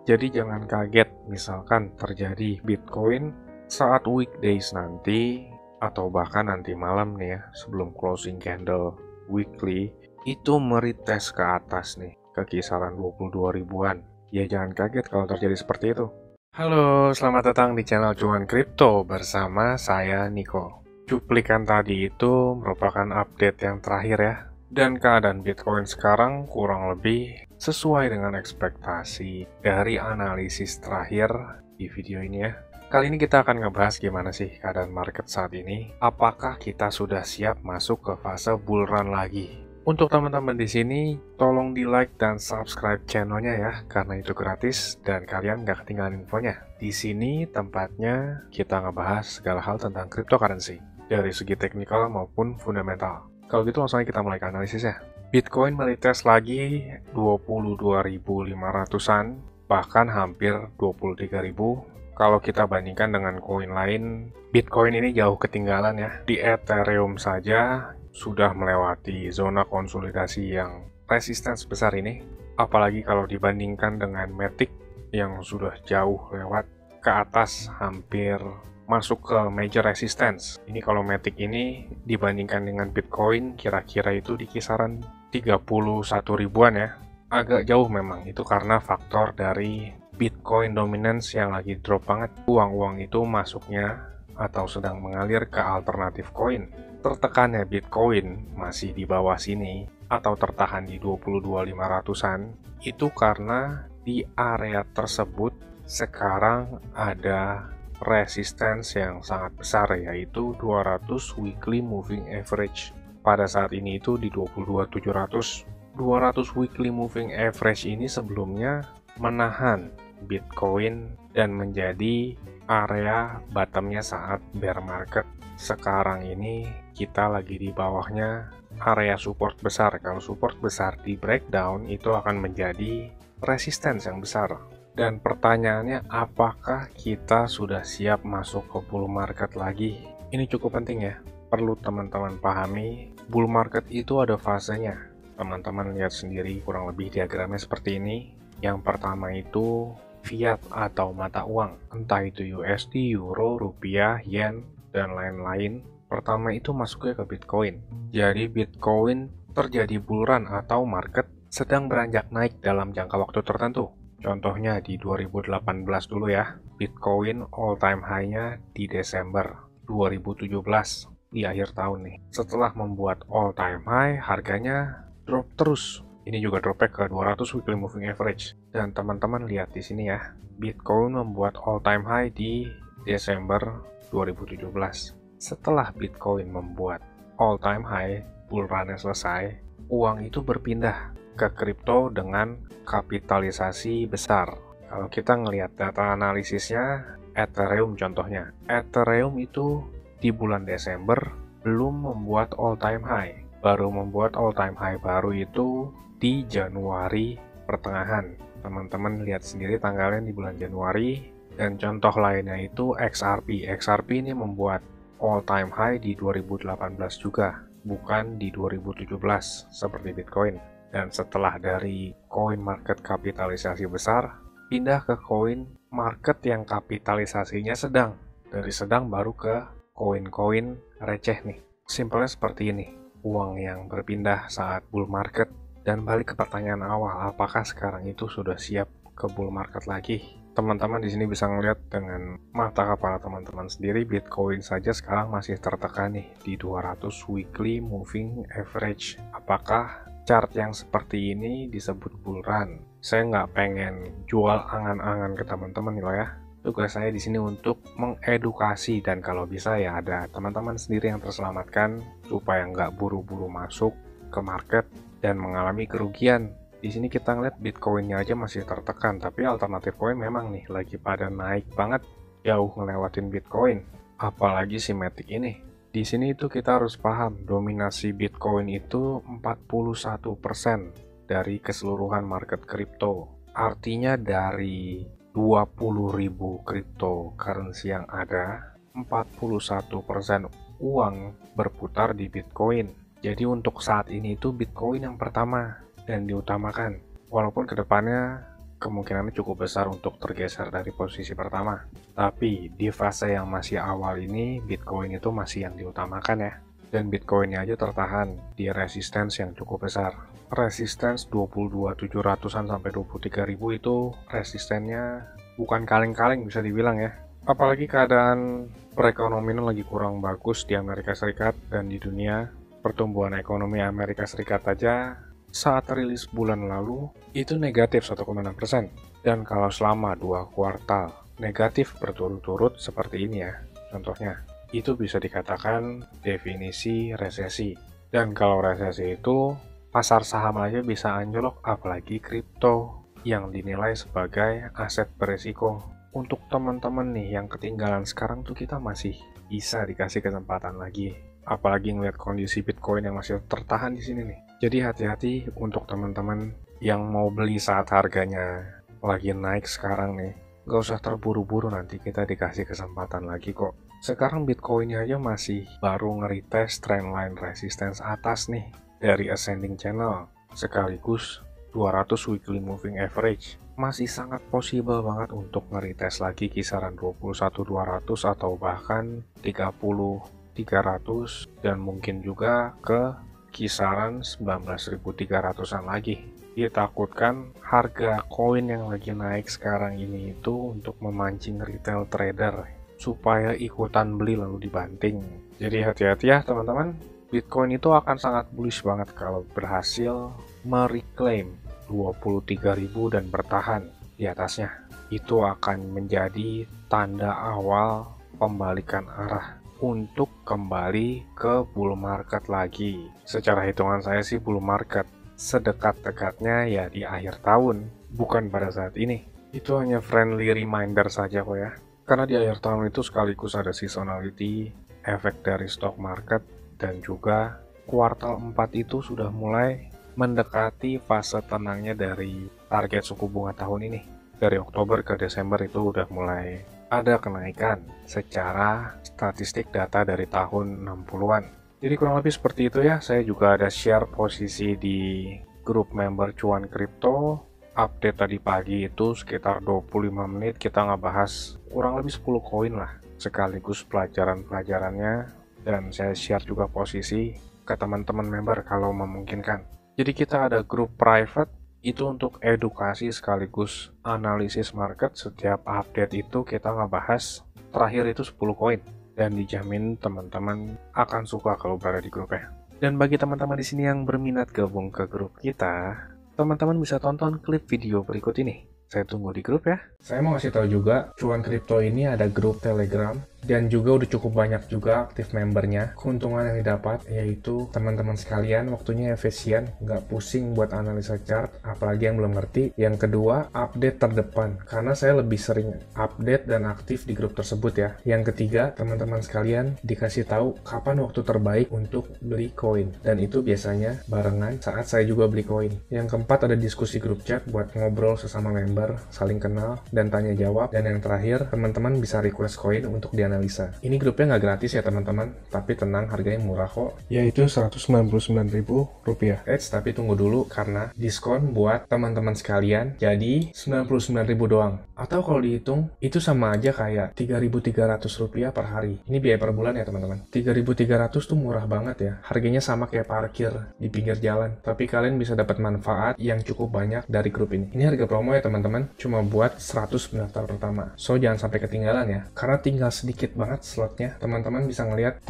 Jadi jangan kaget misalkan terjadi Bitcoin saat weekdays nanti atau bahkan nanti malam nih ya, sebelum closing candle weekly itu meretest ke atas nih, ke kisaran 22 ribuan. Ya jangan kaget kalau terjadi seperti itu. Halo, selamat datang di channel Cuan Kripto bersama saya Niko. Cuplikan tadi itu merupakan update yang terakhir ya. Dan keadaan Bitcoin sekarang kurang lebih sesuai dengan ekspektasi dari analisis terakhir di video ini ya. Kali ini kita akan ngebahas gimana sih keadaan market saat ini. Apakah kita sudah siap masuk ke fase bull run lagi? Untuk teman-teman di sini, tolong di like dan subscribe channelnya ya, karena itu gratis dan kalian nggak ketinggalan infonya. Di sini tempatnya kita ngebahas segala hal tentang cryptocurrency, dari segi teknikal maupun fundamental. Kalau gitu langsung aja kita mulai ke analisis ya. Bitcoin meretest lagi 22.500-an, bahkan hampir 23.000. Kalau kita bandingkan dengan koin lain, Bitcoin ini jauh ketinggalan ya. Di Ethereum saja sudah melewati zona konsolidasi yang resisten sebesar ini. Apalagi kalau dibandingkan dengan Matic yang sudah jauh lewat ke atas, hampir masuk ke major resistance. Ini kalau Matic ini dibandingkan dengan Bitcoin kira-kira itu di kisaran 31 ribuan ya. Agak jauh memang, itu karena faktor dari Bitcoin dominance yang lagi drop banget. Uang-uang itu masuknya atau sedang mengalir ke alternatif koin. Tertekannya Bitcoin masih di bawah sini atau tertahan di 22.500-an itu karena di area tersebut sekarang ada resistance yang sangat besar, yaitu 200 weekly moving average. Pada saat ini itu di 22.700. 200 weekly moving average ini sebelumnya menahan Bitcoin dan menjadi area bottomnya saat bear market. Sekarang ini kita lagi di bawahnya area support besar. Kalau support besar di breakdown itu akan menjadi resistance yang besar. Dan pertanyaannya, apakah kita sudah siap masuk ke bull market lagi? Ini cukup penting ya. Perlu teman-teman pahami, bull market itu ada fasenya. Teman-teman lihat sendiri kurang lebih diagramnya seperti ini. Yang pertama itu fiat atau mata uang, entah itu USD, Euro, Rupiah, Yen, dan lain-lain. Pertama itu masuknya ke Bitcoin. Jadi Bitcoin terjadi bull run atau market sedang beranjak naik dalam jangka waktu tertentu. Contohnya di 2018 dulu ya, Bitcoin all time high-nya di Desember 2017 di akhir tahun nih. Setelah membuat all time high, harganya drop terus. Ini juga dropnya ke 200 weekly moving average. Dan teman-teman lihat di sini ya, Bitcoin membuat all time high di Desember 2017. Setelah Bitcoin membuat all time high, bull run-nya selesai, uang itu berpindah ke kripto dengan kapitalisasi besar. Kalau kita ngelihat data analisisnya, Ethereum contohnya. Ethereum itu di bulan Desember belum membuat all time high. Baru membuat all time high baru itu di Januari pertengahan. Teman-teman lihat sendiri tanggalnya di bulan Januari. Dan contoh lainnya itu XRP. XRP ini membuat all time high di 2018 juga, bukan di 2017 seperti Bitcoin. Dan setelah dari koin market kapitalisasi besar, pindah ke koin market yang kapitalisasinya sedang. Dari sedang baru ke koin-koin receh nih. Simpelnya seperti ini, uang yang berpindah saat bull market. Dan balik ke pertanyaan awal, apakah sekarang itu sudah siap ke bull market lagi? Teman-teman di sini bisa ngeliat dengan mata kepala teman-teman sendiri, Bitcoin saja sekarang masih tertekan nih di 200 weekly moving average. Apakah chart yang seperti ini disebut bull run? Saya nggak pengen jual angan-angan ke teman-teman nih loh ya. Tugas saya di sini untuk mengedukasi, dan kalau bisa ya ada teman-teman sendiri yang terselamatkan supaya nggak buru-buru masuk ke market dan mengalami kerugian. Di sini kita ngeliat Bitcoinnya aja masih tertekan, tapi alternatif koin memang nih lagi pada naik banget, jauh ngelewatin Bitcoin. Apalagi si Matic ini. Di sini itu kita harus paham, dominasi Bitcoin itu 41% dari keseluruhan market kripto. Artinya dari 20.000 cryptocurrency yang ada, 41% uang berputar di Bitcoin. Jadi untuk saat ini itu Bitcoin yang pertama dan diutamakan. Walaupun kedepannya kemungkinannya cukup besar untuk tergeser dari posisi pertama. Tapi di fase yang masih awal ini, Bitcoin itu masih yang diutamakan ya. Dan Bitcoinnya aja tertahan di resistance yang cukup besar. Resistance 22.700-an sampai 23.000 itu resistennya bukan kaleng-kaleng bisa dibilang ya. Apalagi keadaan perekonomian lagi kurang bagus di Amerika Serikat dan di dunia. Pertumbuhan ekonomi Amerika Serikat aja saat rilis bulan lalu itu negatif 1,6%. Dan kalau selama 2 kuartal negatif berturut-turut seperti ini ya, contohnya, itu bisa dikatakan definisi resesi. Dan kalau resesi itu, pasar saham aja bisa anjlok, apalagi kripto yang dinilai sebagai aset beresiko. Untuk teman-teman nih yang ketinggalan sekarang tuh kita masih bisa dikasih kesempatan lagi. Apalagi ngeliat kondisi Bitcoin yang masih tertahan di sini nih. Jadi hati-hati untuk teman-teman yang mau beli saat harganya lagi naik sekarang nih. Gak usah terburu-buru, nanti kita dikasih kesempatan lagi kok. Sekarang Bitcoinnya aja masih baru nge-retest trendline resistance atas nih dari ascending channel. Sekaligus 200 weekly moving average. Masih sangat possible banget untuk nge-retest lagi kisaran 21.200 atau bahkan 30.300 dan mungkin juga ke kisaran 19.300-an lagi. Ditakutkan harga koin yang lagi naik sekarang ini itu untuk memancing retail trader supaya ikutan beli lalu dibanting. Jadi hati-hati ya teman-teman. Bitcoin itu akan sangat bullish banget kalau berhasil mereclaim 23.000 dan bertahan di atasnya. Itu akan menjadi tanda awal pembalikan arah untuk kembali ke bull market lagi. Secara hitungan saya sih bull market sedekat-dekatnya ya di akhir tahun, bukan pada saat ini. Itu hanya friendly reminder saja kok ya. Karena di akhir tahun itu sekaligus ada seasonality, efek dari stock market, dan juga kuartal 4 itu sudah mulai mendekati fase tenangnya dari target suku bunga tahun ini. Dari Oktober ke Desember itu udah mulai ada kenaikan secara statistik data dari tahun 60-an. Jadi kurang lebih seperti itu ya. Saya juga ada share posisi di grup member Cuan Kripto. Update tadi pagi itu sekitar 25 menit kita ngebahas kurang lebih 10 koin lah. Sekaligus pelajaran-pelajarannya. Dan saya share juga posisi ke teman-teman member kalau memungkinkan. Jadi kita ada grup private itu untuk edukasi sekaligus analisis market. Setiap update itu kita ngebahas terakhir itu 10 koin dan dijamin teman-teman akan suka kalau berada di grupnya. Dan bagi teman-teman di sini yang berminat gabung ke grup kita, teman-teman bisa tonton klip video berikut ini. Saya tunggu di grup ya. Saya mau kasih tahu juga, Cuan Kripto ini ada grup Telegram dan juga udah cukup banyak juga aktif membernya. Keuntungan yang didapat yaitu teman-teman sekalian waktunya efisien, nggak pusing buat analisa chart, apalagi yang belum ngerti. Yang kedua, update terdepan, karena saya lebih sering update dan aktif di grup tersebut ya. Yang ketiga, teman-teman sekalian dikasih tahu kapan waktu terbaik untuk beli koin, dan itu biasanya barengan saat saya juga beli koin. Yang keempat, ada diskusi grup chat buat ngobrol sesama member, saling kenal dan tanya jawab. Dan yang terakhir, teman-teman bisa request koin untuk dianalisa. Ini grupnya nggak gratis ya teman-teman, tapi tenang, harganya murah kok, yaitu Rp199.000. Tapi tunggu dulu karena diskon buat teman-teman sekalian, jadi Rp99.000 doang. Atau kalau dihitung, itu sama aja kayak Rp3.300 per hari. Ini biaya per bulan ya teman-teman. Rp3.300 tuh murah banget ya. Harganya sama kayak parkir di pinggir jalan. Tapi kalian bisa dapat manfaat yang cukup banyak dari grup ini. Ini harga promo ya teman-teman, cuma buat 100 pendaftar pertama. So jangan sampai ketinggalan ya. Karena tinggal sedikit banget slotnya. Teman-teman bisa ngeliat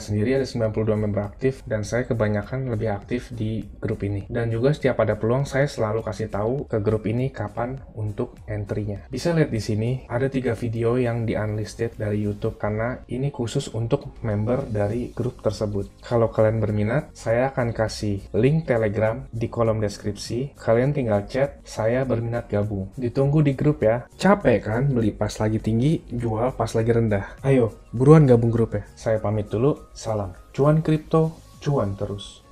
sendiri ada 92 member aktif dan saya kebanyakan lebih aktif di grup ini. Dan juga setiap ada peluang saya selalu kasih tahu ke grup ini kapan untuk entry-nya. Bisa lihat di sini ada 3 video yang di unlisted dari YouTube karena ini khusus untuk member dari grup tersebut. Kalau kalian berminat, saya akan kasih link Telegram di kolom deskripsi. Kalian tinggal chat, saya berminat gabung. Ditunggu di grup ya. Capek kan beli pas lagi tinggi, jual pas lagi rendah. Ayo, buruan gabung grup ya. Saya pamit dulu. Salam. Cuan Kripto, cuan terus.